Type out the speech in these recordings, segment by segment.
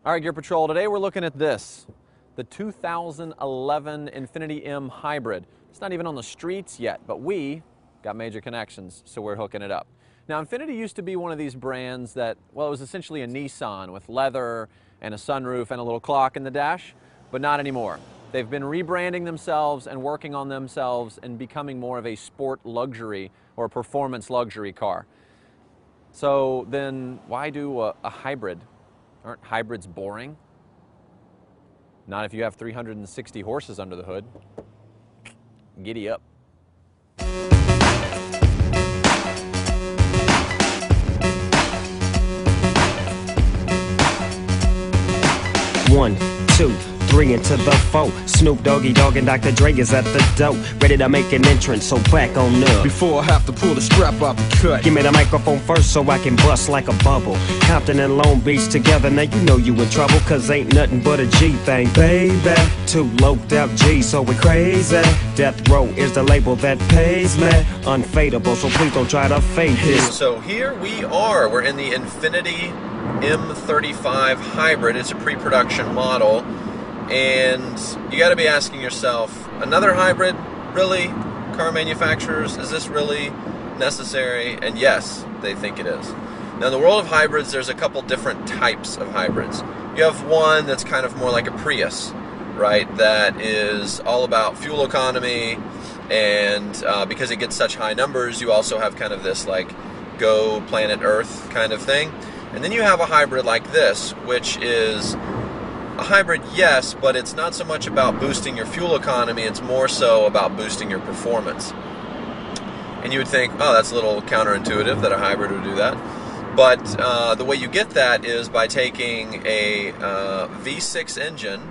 All right, Gear Patrol, today we're looking at this, the 2011 Infiniti M Hybrid. It's not even on the streets yet, but we got major connections, so we're hooking it up. Now, Infiniti used to be one of these brands that, well, it was essentially a Nissan with leather and a sunroof and a little clock in the dash, but not anymore. They've been rebranding themselves and working on themselves and becoming more of a sport luxury or performance luxury car. So then why do a hybrid? Aren't hybrids boring? Not if you have 360 horses under the hood. Giddy up. One, two, three into the four. Snoop Doggy Dogg and Dr. Dre is at the door, ready to make an entrance, so back on up. Before I have to pull the strap out the cut, Give me the microphone first so I can bust like a bubble. Compton and Long Beach together, now you know you in trouble, cause ain't nothing but a G thing, baby. Two loped out G's, so we crazy. Death Row is the label that pays me. Unfadable, so please don't try to fade this. So here we are. We're in the Infiniti M35 Hybrid. It's a pre-production model. And you got to be asking yourself, another hybrid? Really? Car manufacturers, is this really necessary? And yes, they think it is. Now, in the world of hybrids, there's a couple different types of hybrids. You have one that's kind of more like a Prius, right? That is all about fuel economy, and because it gets such high numbers, you also have kind of this like go planet Earth kind of thing. And then you have a hybrid like this, which is a hybrid, yes, but it's not so much about boosting your fuel economy, it's more so about boosting your performance. And you would think, oh, that's a little counterintuitive that a hybrid would do that. But the way you get that is by taking a V6 engine,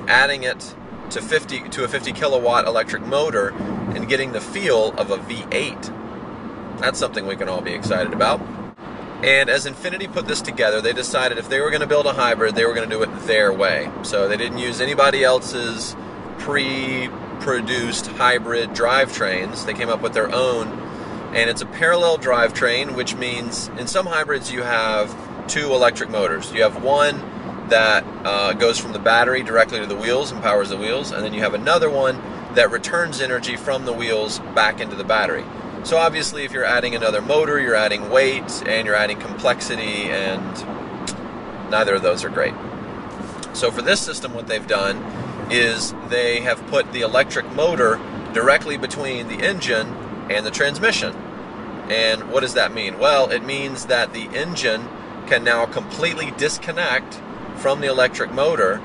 adding it to a 50 kilowatt electric motor, and getting the feel of a V8. That's something we can all be excited about. And as Infiniti put this together, they decided if they were going to build a hybrid, they were going to do it their way. So they didn't use anybody else's pre-produced hybrid drivetrains. They came up with their own. And it's a parallel drivetrain, which means in some hybrids you have two electric motors. You have one that goes from the battery directly to the wheels and powers the wheels. And then you have another one that returns energy from the wheels back into the battery. So obviously if you're adding another motor, you're adding weight and you're adding complexity, and neither of those are great. So for this system, what they've done is they have put the electric motor directly between the engine and the transmission. And what does that mean? Well, it means that the engine can now completely disconnect from the electric motor,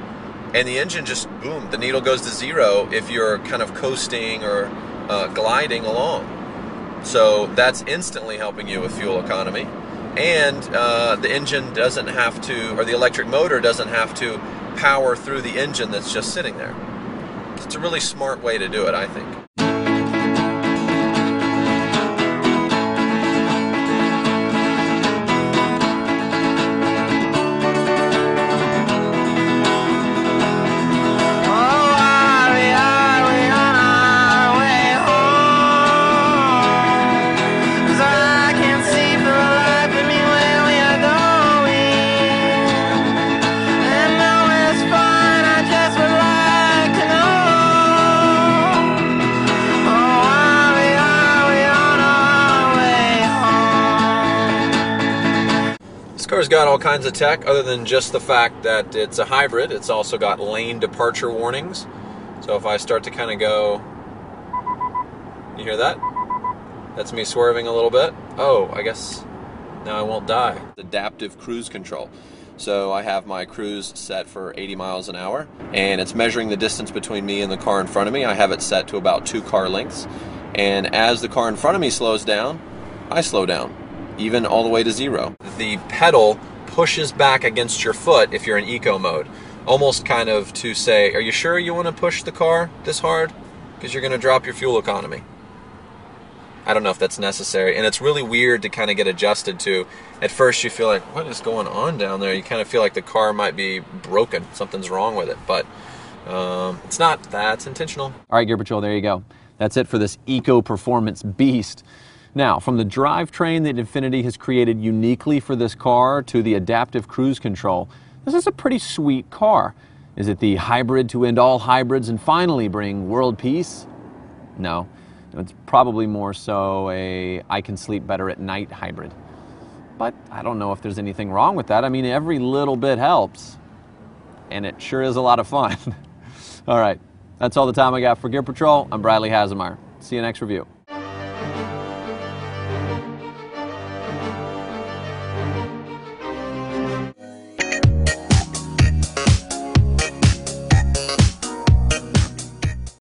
and the engine just, boom, the needle goes to zero if you're kind of coasting or gliding along. So that's instantly helping you with fuel economy, and the engine doesn't have to, or the electric motor doesn't have to power through the engine that's just sitting there. It's a really smart way to do it, I think. This car's got all kinds of tech other than just the fact that it's a hybrid. It's also got lane departure warnings. So if I start to kind of go, you hear that? That's me swerving a little bit. Oh, I guess now I won't die. Adaptive cruise control. So I have my cruise set for 80 miles an hour, and it's measuring the distance between me and the car in front of me. I have it set to about 2 car lengths. And as the car in front of me slows down, I slow down, even all the way to 0. The pedal pushes back against your foot if you're in eco mode, almost kind of to say, are you sure you want to push the car this hard? Because you're going to drop your fuel economy. I don't know if that's necessary, and it's really weird to kind of get adjusted to. At first you feel like, what is going on down there? You kind of feel like the car might be broken, something's wrong with it, but it's not. That's intentional. All right, Gear Patrol, there you go. That's it for this eco performance beast. Now, from the drivetrain that Infiniti has created uniquely for this car to the adaptive cruise control, This is a pretty sweet car. Is it the hybrid to end all hybrids and finally bring world peace? No. It's probably more so a I can sleep better at night hybrid. But I don't know if there's anything wrong with that. I mean, every little bit helps. And it sure is a lot of fun. All right. That's all the time I got for Gear Patrol. I'm Bradley Hasemeyer. See you next review.